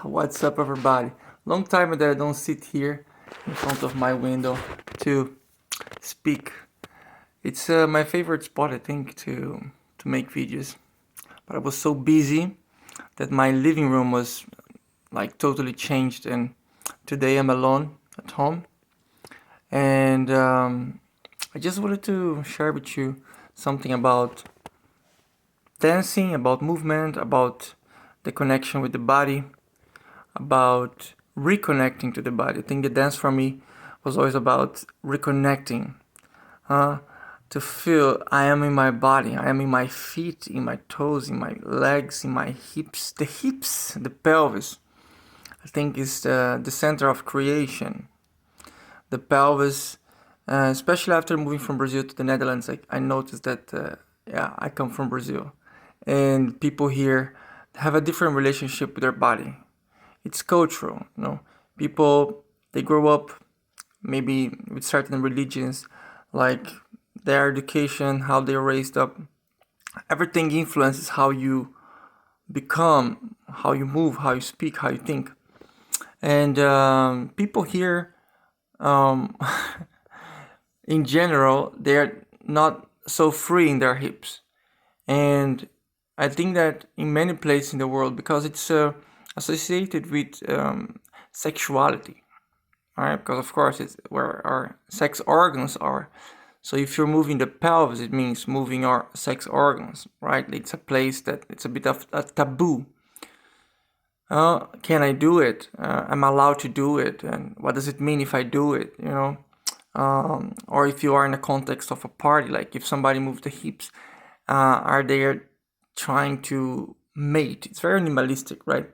What's up, everybody? Long time that I don't sit here in front of my window to speak. It's my favorite spot, I think, to make videos. But I was so busy that my living room was like totally changed, and today I'm alone at home. And I just wanted to share with you something about dancing, about movement, about the connection with the body, about reconnecting to the body. I think the dance for me was always about reconnecting, to feel I am in my body, I am in my feet, in my toes, in my legs, in my hips. The hips, the pelvis, I think is the center of creation. The pelvis, especially after moving from Brazil to the Netherlands, I noticed that, I come from Brazil. And people here have a different relationship with their body. It's cultural, People, they grow up maybe with certain religions, like their education, how they're raised up. Everything influences how you become, how you move, how you speak, how you think. And people here, um, in general, they're not so free in their hips. And I think that in many places in the world, because it's associated with sexuality, right? Because of course it's where our sex organs are. So if you're moving the pelvis, it means moving our sex organs, right? It's a place that it's a bit of a taboo. Can I do it? Am I allowed to do it? And what does it mean if I do it? Or if you are in a context of a party, like if somebody moves the hips, are they trying to mate? It's very animalistic, right?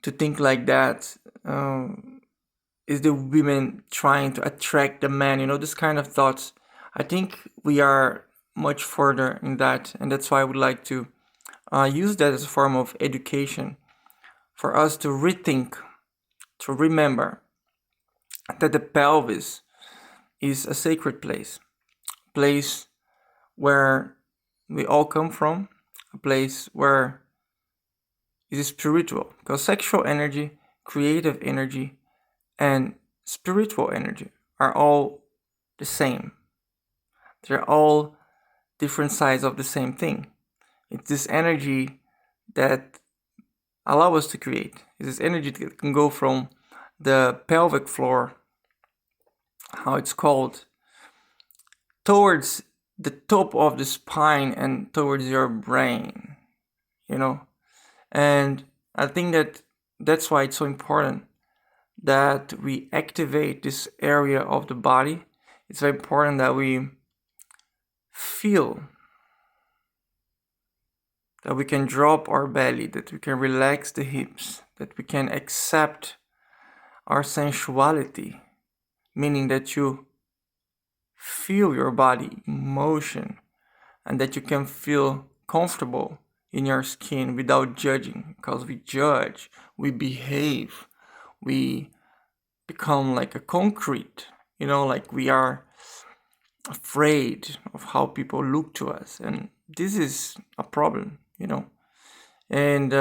To think like that. Is the women trying to attract the man? This kind of thoughts. I think we are much further in that, and that's why I would like to use that as a form of education for us to rethink, to remember that the pelvis is a sacred place where we all come from, a place where it is spiritual, because sexual energy, creative energy, and spiritual energy are all the same. They're all different sides of the same thing. It's this energy that allows us to create. It's this energy that can go from the pelvic floor, how it's called, towards the top of the spine and towards your brain, And I think that that's why it's so important that we activate this area of the body. It's very important that we feel, that we can drop our belly, that we can relax the hips, that we can accept our sensuality, meaning that you feel your body in motion and that you can feel comfortable in your skin without judging, because we judge, we behave, we become like a concrete, like we are afraid of how people look to us, and this is a problem, and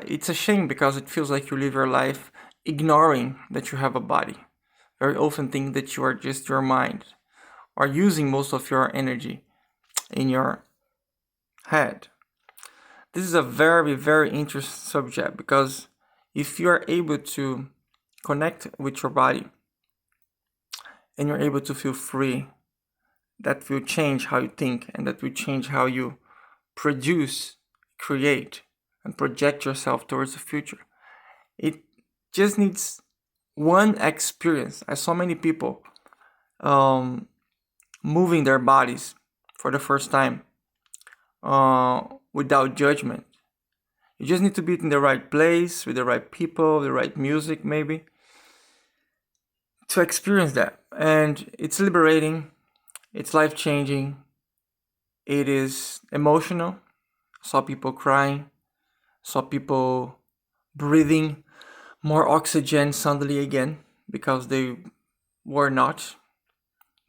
it's a shame because it feels like you live your life ignoring that you have a body. Very often think that you are just your mind, or using most of your energy in your head. This is a very, very interesting subject, because if you are able to connect with your body and you're able to feel free, that will change how you think, and that will change how you produce, create, and project yourself towards the future. It just needs one experience. I saw many people moving their bodies for the first time without judgment. You just need to be in the right place, with the right people, the right music maybe, to experience that. And it's liberating, it's life-changing, it is emotional. I saw people crying, saw people breathing more oxygen suddenly again, because they were not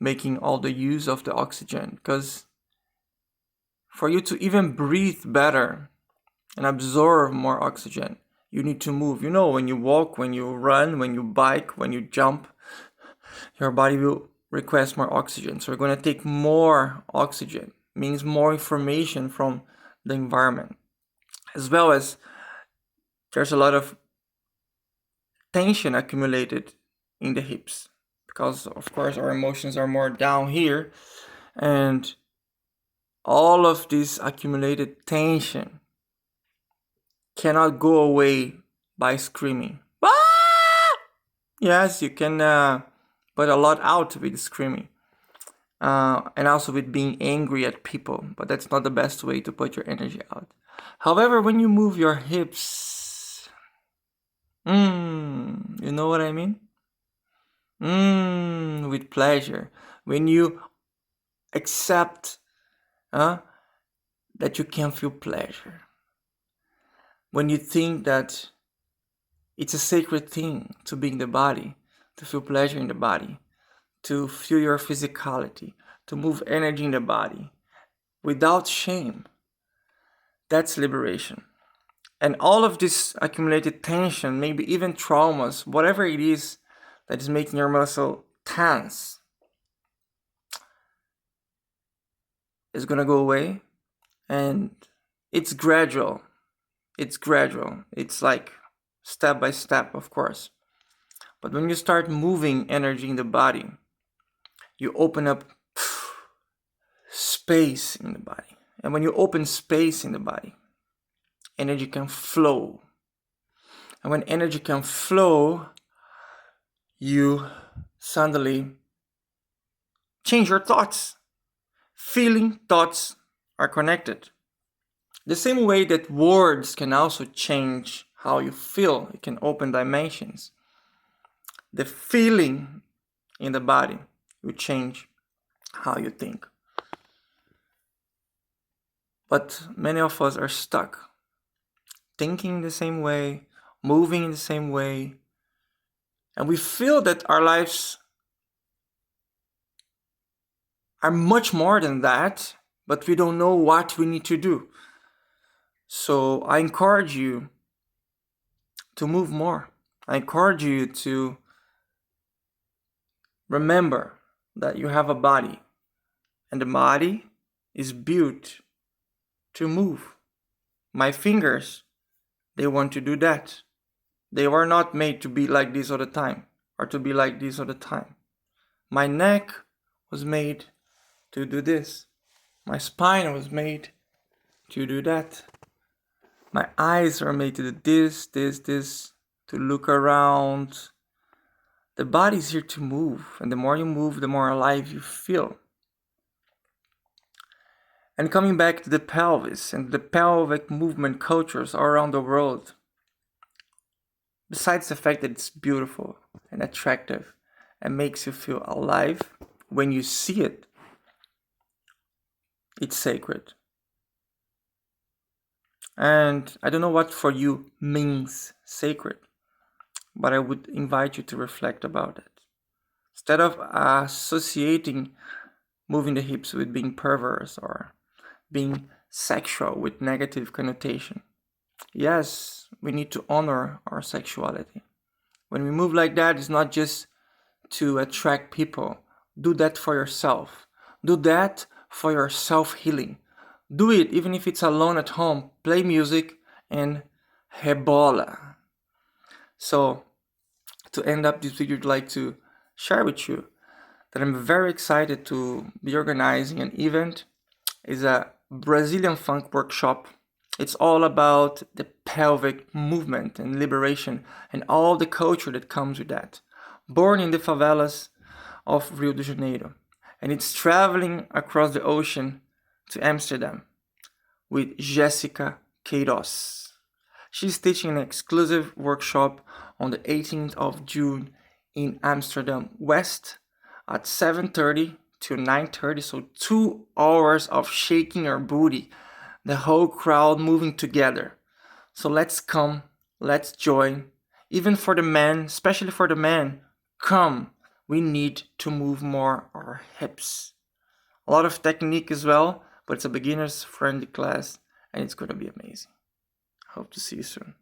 making all the use of the oxygen. Because for you to even breathe better and absorb more oxygen, you need to move. You know, when you walk, when you run, when you bike, when you jump, your body will request more oxygen. So we're going to take more oxygen, means more information from the environment. As well as there's a lot of tension accumulated in the hips because, of course, our emotions are more down here, and all of this accumulated tension cannot go away by screaming. Ah! Yes, you can put a lot out with screaming, and also with being angry at people, but that's not the best way to put your energy out. However, when you move your hips, you know what I mean? With pleasure. When you accept that you can feel pleasure. When you think that it's a sacred thing to be in the body, to feel pleasure in the body, to feel your physicality, to move energy in the body without shame, that's liberation. And all of this accumulated tension, maybe even traumas, whatever it is that is making your muscle tense, is gonna go away. And it's gradual. It's like step by step, of course. But when you start moving energy in the body, you open up space in the body. And when you open space in the body, energy can flow. And when energy can flow, you suddenly change your thoughts. Feeling, thoughts are connected. The same way that words can also change how you feel, it can open dimensions. The feeling in the body will change how you think. But many of us are stuck, thinking the same way, moving in the same way, and we feel that our lives are much more than that, but we don't know what we need to do. So I encourage you to move more. I encourage you to remember that you have a body, and the body is built to move. My fingers, they want to do that. They were not made to be like this all the time, or to be like this all the time. My neck was made to do this. My spine was made to do that. My eyes are made to do this, to look around. The body is here to move, and the more you move, the more alive you feel. And coming back to the pelvis and the pelvic movement cultures all around the world, besides the fact that it's beautiful and attractive and makes you feel alive when you see it, it's sacred. And I don't know what for you means sacred, but I would invite you to reflect about it. Instead of associating moving the hips with being perverse or being sexual with negative connotation. Yes, we need to honor our sexuality. When we move like that, it's not just to attract people. Do that for yourself. Do that for your self-healing. Do it even if it's alone at home. Play music and rebola. So, to end up this video, I'd like to share with you that I'm very excited to be organizing an event. It's a Brazilian funk workshop. It's all about the pelvic movement and liberation and all the culture that comes with that. Born in the favelas of Rio de Janeiro. And it's traveling across the ocean to Amsterdam with Jessica Queiroz. She's teaching an exclusive workshop on the 18th of June in Amsterdam West at 7:30 to 9:30, so 2 hours of shaking your booty, the whole crowd moving together. So let's come, let's join. Even for the men, especially for the men, come. We need to move more our hips. A lot of technique as well, but it's a beginner's friendly class and it's going to be amazing. Hope to see you soon.